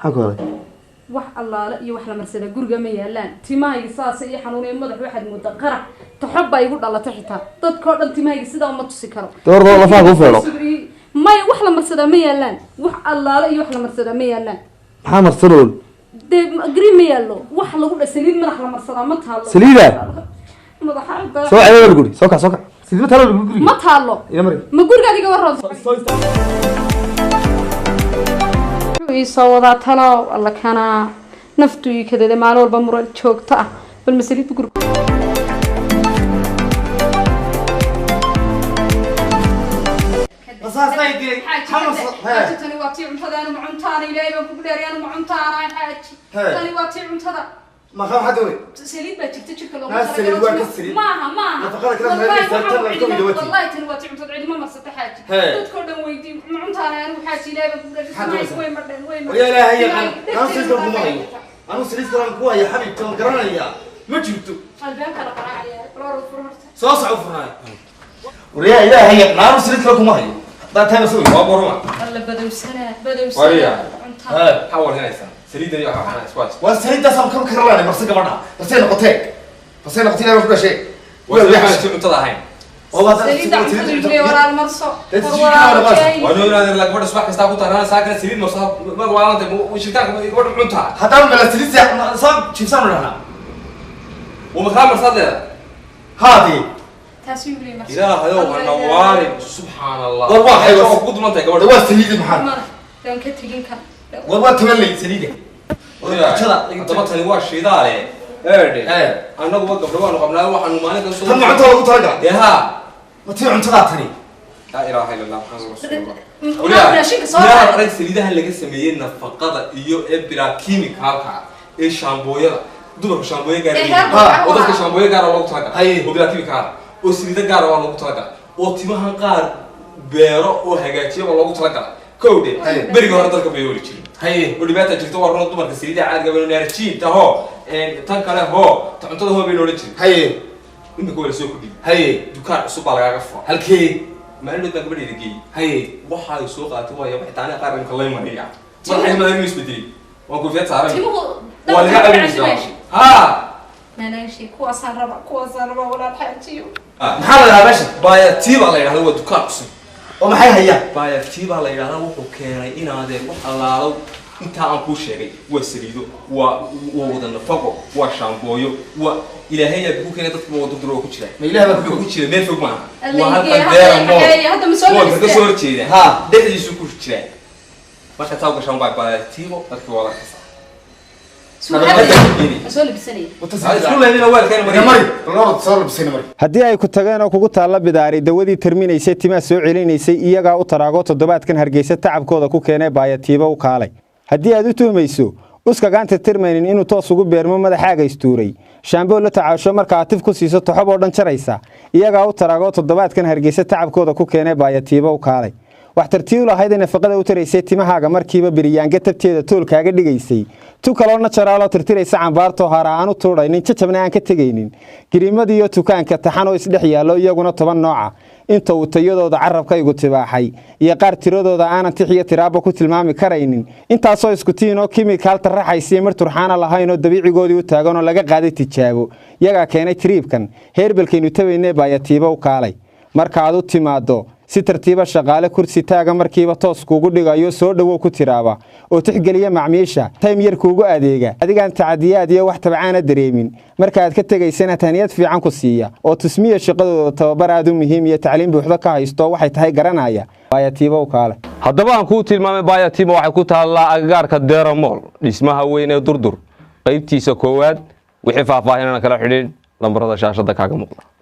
حكوا wax allaale iyo wax la marsada guriga ma yaalaan timahayga saas iyo xanuunay madax waxaad moodaa qarax taxabba igu dhalatay xitaa dadkoo dhan timahayga sidaa uma tusi karo door la faa ku feelo may wax la marsada ma yaalaan wax allaale iyo wax la marsada ma yaalaan maxaa marsadool de green ma yaalo wax lagu dhasaliid madax la marsada ma taalo saliida madaxa soo ceeyo guri soo ka saliid ma taalo guri ma taalo ma guriga adiga waran soo wada talo alla kana naftu ii kadada maalin walba muran joogto ah bal masaliid guriga basaasaydi xaaji tani waa tii cuntada ma cuntaan ilaahay baan ku dheerayaan ma cuntaan xaaji tani waa tii cuntada ما خاف حد وين سليد بجيت تشكل لو ما سليد واك السليد ما نفقدك كلام هذه سالتنا لكم دوتي والله تني واتي عمتد عيد ما مرست حاجه dadkoo dhan weydii cuntaan aan waxa ilaahay ku dheerayaan way mareen يا ilaahay aan sidoo kuma hayo aan sidoo kale ku hayo xabib tan garanaya ma jirto qalbaan kala qaraacaya roor furmarta soo socod furnay wariya ilaahay aan sidoo kale kuma hayo dadana soo waa borma alla badawsana حاول هنا يسان سليدة يا أخوان سواج والسليدة سام كم كرلاني بس قبلنا بس أنا قتيك بس أنا قتينا وكل شيء ولا حاجة شو أنت ضاحين والله سليدة عمتي ورا المرصو وأنا أقول لك برضه سباق استاقو ترانا ساكن سليد مرصو ما قوالنا تبو وشفتك برضه عمتها هتعمل من السليد صاب شو سامر هنا ومكان مرصو ده هذه تاسيب لي مرصو لا هذا النواري سبحان الله والله حلو قد ما تقول هو السليد محل لأن كتيجين كان والله تملي سليدة كذا طبعا تاني واش شيء داري أنا أقول قبل وأنا قبل أروح أنا ما نقدر نسوي. هم عن طول طريقة. ياها. ما تيجي عن طريقة تاني. لا إله إلا الله محمد رسول الله. يا رئيس سليدة هل لقيت سمينا فقط يو إبرة كيميك هالكا إيش شامبويا دور شامبويا قاري. ودك شامبويا قاري والله طريقة. هاي إبرة كيميك هال. وسليدة قاري والله طريقة. وتيمها قار بيرو وهجاتي والله طريقة. كودي بريغ هore dalka bay wali jirin hay walibaata jirto warno dumarka saliida caad gaban neerjiin taho tan kale ho cuntada ho bay loola jirin hay inta kale soo kudhi hay dukaan cusub baa laga furo halkii maalin dad gabadheeda geey hay waxa ay soo qaatay waa yahay taana qaranka la imaniya waxay madani isbedeli waan ku fiican saaran waa laga cabin ha ماشي كواسان ربع ولا الحاجيو maxaa la raabasha baayati baa la yiraahdaa waa dukaan cusub وما حي هيا بايرتي بقى لا يراها وحو كيناي إن هذا وحلالو أنت عم كل شيء وسريدو ووضع نفقه وشامبويو وإلى هي بيكون كنا تطلب وضع درو كشري ما إلى بيكون كشري ما يفرق معه هذا مسؤول ها ده يسوق كشري ما تتوقع شامبوي بايرتي وتركوا ولا كسر haddii ay ku tageen oo kugu taalla bidaaray dawadii terminaysay timaa soo celinaysay iyagaa u taraago toddobaadkan hargeysa tacabkooda ku keenay baayatiiba u kaalay haddii aad u tuhmayso uska gaanta tirmaynin inuu toos ugu beermo madaxaaga istuuray shaamboo la tacaasho marka atif ku siiso toxob oo dhan jaraysa iyagaa u taraago toddobaadkan hargeysa tacabkooda ku keenay baayatiiba u kaalay wax tartiib lahayd in nafaqada u taraysay timahaaga markiiba biriyaanga tabteeda toolkaaga dhigaysay tu kaloona jaraalo tirtiraysa cambaarto hara aanu tuudhaynin jajabna aan ka tegaynin giriimadii iyo tukaanka taxan oo isdhex yaallo iyaguna 10 nooca inta uu tayadooda carabkaygu tibaaxay iyo qaar tiradooda aanan tixiyo tiraabo ku tilmaami karaynin intaasoo isku tiinoo kimikaal tarraxaysiyo mar turxaana lahayn oo dabiicigoodii u taagan oo laga qaaday tijaabo iyagaa keenay triibkan heerbalkaynu tabaynay baayatiiba u kaalay marka aad u timaado si tartiiba shaqaale kursi taaga markiiba toos kuugu dhigayo soo dhawow ku tiraaba oo tixgeliya macmiisha time yar kuugu adeega adigaan tacadiyaad iyo wax tabcaana dareemin marka aad ka tagaysana taniyad fiican ku siiya oo tusmiya shaqadooda tababar aad u muhiim iyo tacliin buuxda ka haysto waxay tahay garanaya baayatiiba u kaale haddaba aan ku tilmaamay baayatiiba waxay ku taallaa agagaarka Deera Mall dhismaha weyn ee durdur qaybtiisa koowaad wixii faahfaahinana kala xidhiidh lambarada shaashada kaaga muuqda